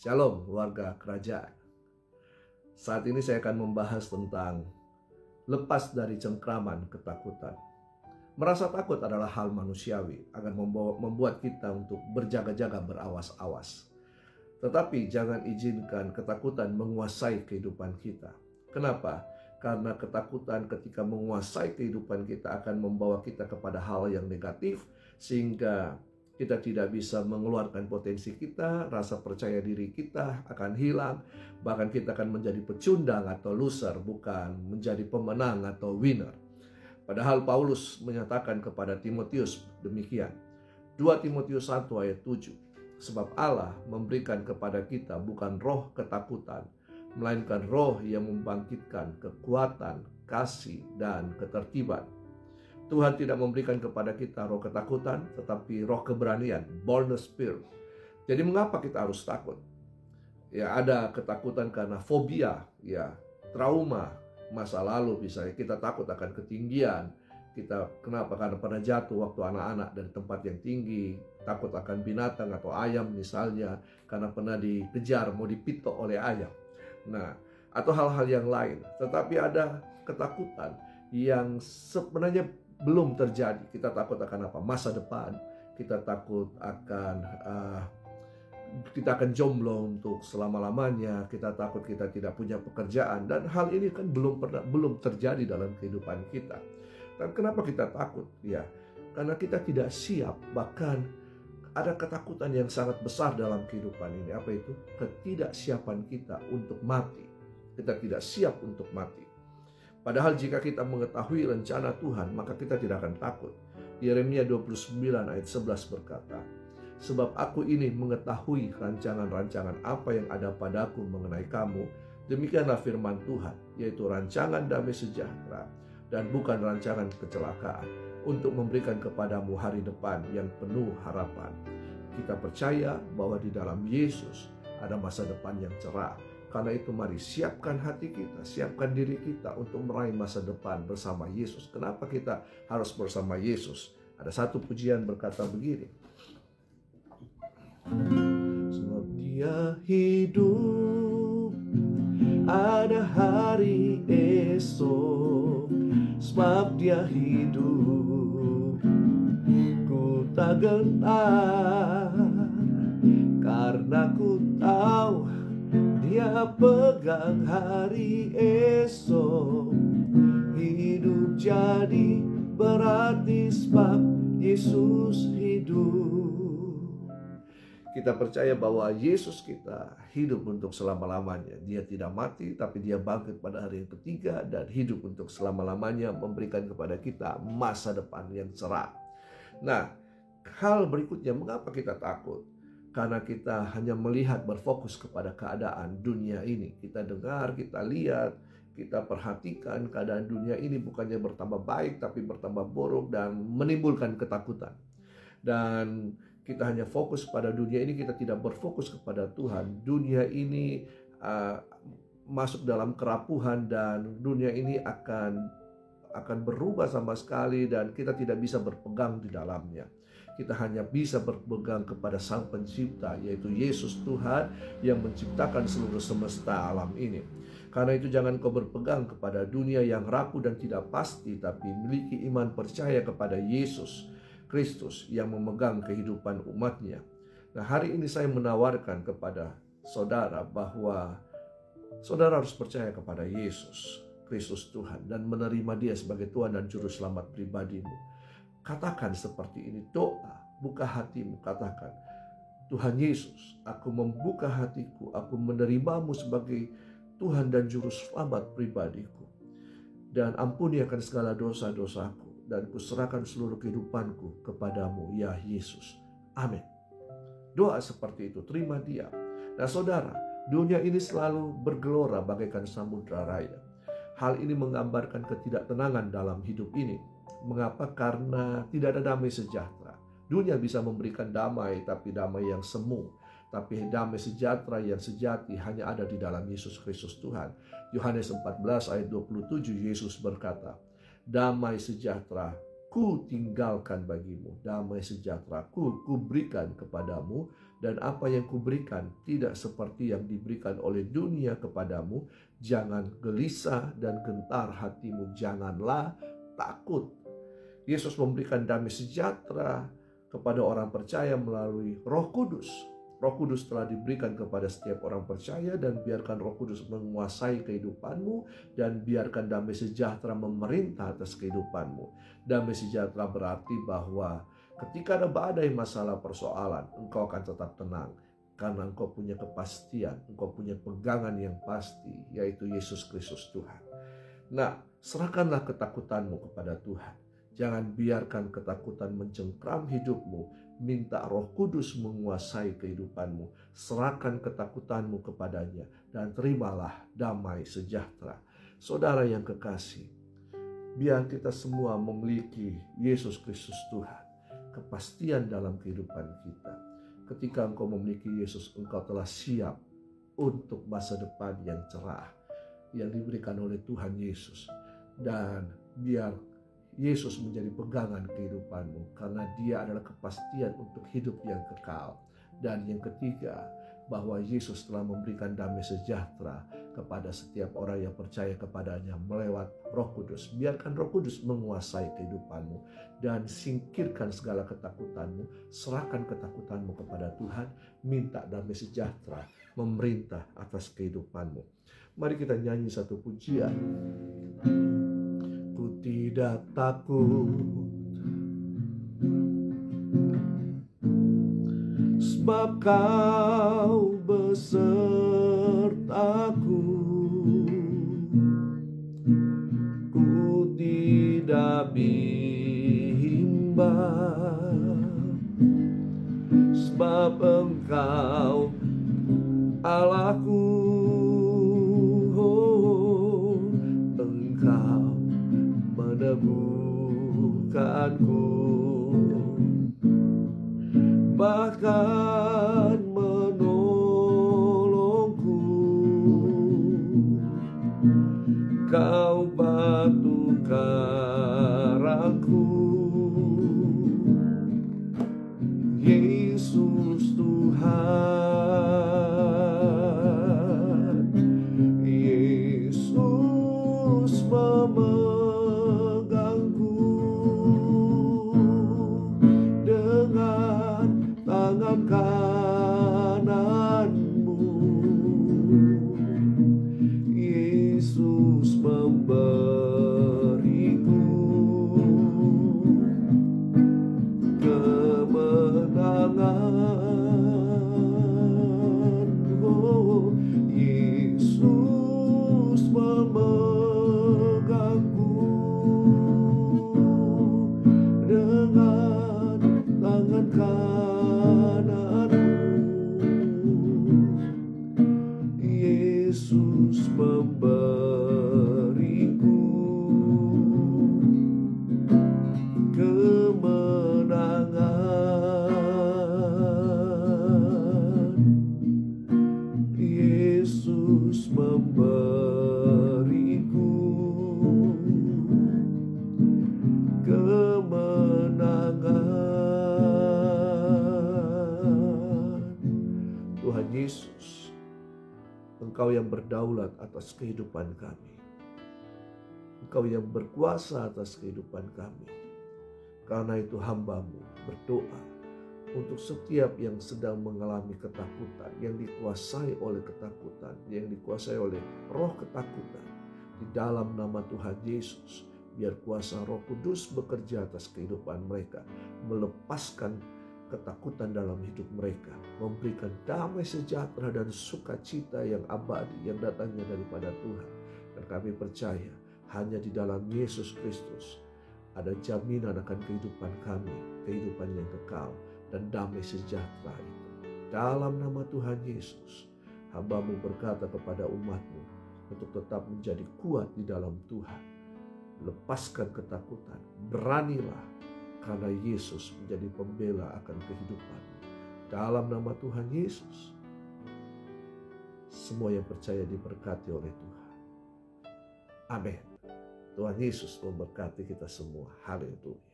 Shalom warga kerajaan. Saat ini saya akan membahas tentang lepas dari cengkraman ketakutan. Merasa takut adalah hal manusiawi, akan membuat kita untuk berjaga-jaga, berawas-awas. Tetapi jangan izinkan ketakutan menguasai kehidupan kita. Kenapa? Karena ketakutan ketika menguasai kehidupan kita akan membawa kita kepada hal yang negatif, sehingga kita tidak bisa mengeluarkan potensi kita, rasa percaya diri kita akan hilang, bahkan kita akan menjadi pecundang atau loser, bukan menjadi pemenang atau winner. Padahal Paulus menyatakan kepada Timotius demikian. 2 Timotius 1 ayat 7. Sebab Allah memberikan kepada kita bukan roh ketakutan, melainkan roh yang membangkitkan kekuatan, kasih, dan ketertiban. Tuhan tidak memberikan kepada kita roh ketakutan, tetapi roh keberanian, boldness spirit. Jadi mengapa kita harus takut? Ya, ada ketakutan karena fobia, ya, trauma masa lalu misalnya. Kita takut akan ketinggian. Kenapa? Karena pernah jatuh waktu anak-anak dari tempat yang tinggi. Takut akan binatang atau ayam misalnya, karena pernah dikejar, mau dipitok oleh ayam. Nah, atau hal-hal yang lain. Tetapi ada ketakutan yang sebenarnya belum terjadi. Kita takut akan apa? Masa depan. Kita takut akan kita akan jomblo untuk selama-lamanya. Kita takut kita tidak punya pekerjaan, dan hal ini kan belum terjadi dalam kehidupan kita. Dan kenapa kita takut? Ya, karena kita tidak siap. Bahkan ada ketakutan yang sangat besar dalam kehidupan ini. Apa itu? Ketidaksiapan kita untuk mati. Kita tidak siap untuk mati. Padahal jika kita mengetahui rencana Tuhan, maka kita tidak akan takut. Yeremia 29 ayat 11 berkata, sebab aku ini mengetahui rancangan-rancangan apa yang ada padaku mengenai kamu, demikianlah firman Tuhan, yaitu rancangan damai sejahtera dan bukan rancangan kecelakaan, untuk memberikan kepadamu hari depan yang penuh harapan. Kita percaya bahwa di dalam Yesus ada masa depan yang cerah. Karena itu mari siapkan hati kita, siapkan diri kita untuk meraih masa depan bersama Yesus. Kenapa kita harus bersama Yesus? Ada satu pujian berkata begini. Sebab Dia hidup, ada hari esok. Sebab Dia hidup, ku tak gentar, karena ku tahu Dia pegang hari esok. Hidup jadi berarti sebab Yesus hidup. Kita percaya bahwa Yesus kita hidup untuk selama-lamanya. Dia tidak mati, tapi Dia bangkit pada hari yang ketiga dan hidup untuk selama-lamanya, memberikan kepada kita masa depan yang cerah. Nah, hal berikutnya, mengapa kita takut? Karena kita hanya melihat, berfokus kepada keadaan dunia ini. Kita dengar, kita lihat, kita perhatikan keadaan dunia ini bukannya bertambah baik, tapi bertambah buruk dan menimbulkan ketakutan. Dan kita hanya fokus pada dunia ini, kita tidak berfokus kepada Tuhan. Dunia ini masuk dalam kerapuhan, dan dunia ini akan berubah sama sekali, dan kita tidak bisa berpegang di dalamnya. Kita hanya bisa berpegang kepada Sang Pencipta, yaitu Yesus Tuhan yang menciptakan seluruh semesta alam ini. Karena itu jangan kau berpegang kepada dunia yang rapuh dan tidak pasti, tapi miliki iman percaya kepada Yesus Kristus yang memegang kehidupan umatnya. Nah, hari ini saya menawarkan kepada saudara bahwa saudara harus percaya kepada Yesus Kristus Tuhan dan menerima Dia sebagai Tuhan dan Juru Selamat pribadimu. Katakan seperti ini, doa, buka hatimu, katakan, Tuhan Yesus, aku membuka hatiku, aku menerimamu sebagai Tuhan dan Juru Selamat pribadiku. Dan ampuni akan segala dosa-dosaku, dan kuserahkan seluruh kehidupanku kepadamu, ya Yesus. Amin. Doa seperti itu, terima Dia. Nah saudara, dunia ini selalu bergelora bagaikan samudra raya. Hal ini menggambarkan ketidaktenangan dalam hidup ini. Mengapa? Karena tidak ada damai sejahtera. Dunia bisa memberikan damai, tapi damai yang semu. Tapi damai sejahtera yang sejati hanya ada di dalam Yesus Kristus Tuhan. Yohanes 14 ayat 27 Yesus berkata, damai sejahtera ku tinggalkan bagimu. Damai sejahtera-Ku kuberikan kepadamu, dan apa yang kuberikan tidak seperti yang diberikan oleh dunia kepadamu. Jangan gelisah dan gentar hatimu, janganlah takut. Yesus memberikan damai sejahtera kepada orang percaya melalui Roh Kudus. Roh Kudus telah diberikan kepada setiap orang percaya, dan biarkan Roh Kudus menguasai kehidupanmu, dan biarkan damai sejahtera memerintah atas kehidupanmu. Damai sejahtera berarti bahwa ketika ada badai masalah persoalan, engkau akan tetap tenang karena engkau punya kepastian, engkau punya pegangan yang pasti, yaitu Yesus Kristus Tuhan. Nah, serahkanlah ketakutanmu kepada Tuhan. Jangan biarkan ketakutan mencengkram hidupmu. Minta Roh Kudus menguasai kehidupanmu. Serahkan ketakutanmu kepadanya dan terimalah damai sejahtera. Saudara yang kekasih, biar kita semua memiliki Yesus Kristus Tuhan, kepastian dalam kehidupan kita. Ketika engkau memiliki Yesus, engkau telah siap untuk masa depan yang cerah yang diberikan oleh Tuhan Yesus. Dan biar Yesus menjadi pegangan kehidupanmu, karena Dia adalah kepastian untuk hidup yang kekal. Dan yang ketiga, bahwa Yesus telah memberikan damai sejahtera kepada setiap orang yang percaya kepadanya melewat Roh Kudus. Biarkan Roh Kudus menguasai kehidupanmu dan singkirkan segala ketakutanmu. Serahkan ketakutanmu kepada Tuhan, minta damai sejahtera memerintah atas kehidupanmu. Mari kita nyanyi satu pujian. Ku tidak takut, sebab Kau besertaku. Ku tidak bimbang, sebab Engkau Allahku. Engkau meneguhkanku, bahkan menolongku. Kau batu karangku, Yesus Tuhan. Yesus memegangku dengan tangan kananmu. Yesus memberiku kemenangan. Oh, Yesus memegangku dengan tangan kananmu. Yesus memberiku kemenangan. Yesus memberiku kemenangan. Tuhan Yesus, Engkau yang berdaulat atas kehidupan kami. Engkau yang berkuasa atas kehidupan kami. Karena itu hamba-Mu berdoa untuk setiap yang sedang mengalami ketakutan, yang dikuasai oleh ketakutan, yang dikuasai oleh roh ketakutan. Di dalam nama Tuhan Yesus, biar kuasa Roh Kudus bekerja atas kehidupan mereka, melepaskan ketakutan dalam hidup mereka, memberikan damai sejahtera dan sukacita yang abadi yang datangnya daripada Tuhan. Dan kami percaya hanya di dalam Yesus Kristus ada jaminan akan kehidupan kami, kehidupan yang kekal dan damai sejahtera itu. Dalam nama Tuhan Yesus, hamba-Mu berkata kepada umat-Mu untuk tetap menjadi kuat di dalam Tuhan. Lepaskan ketakutan, beranilah, karena Yesus menjadi pembela akan kehidupan. Dalam nama Tuhan Yesus, semua yang percaya diberkati oleh Tuhan. Amin. Tuhan Yesus memberkati kita semua. Haleluya.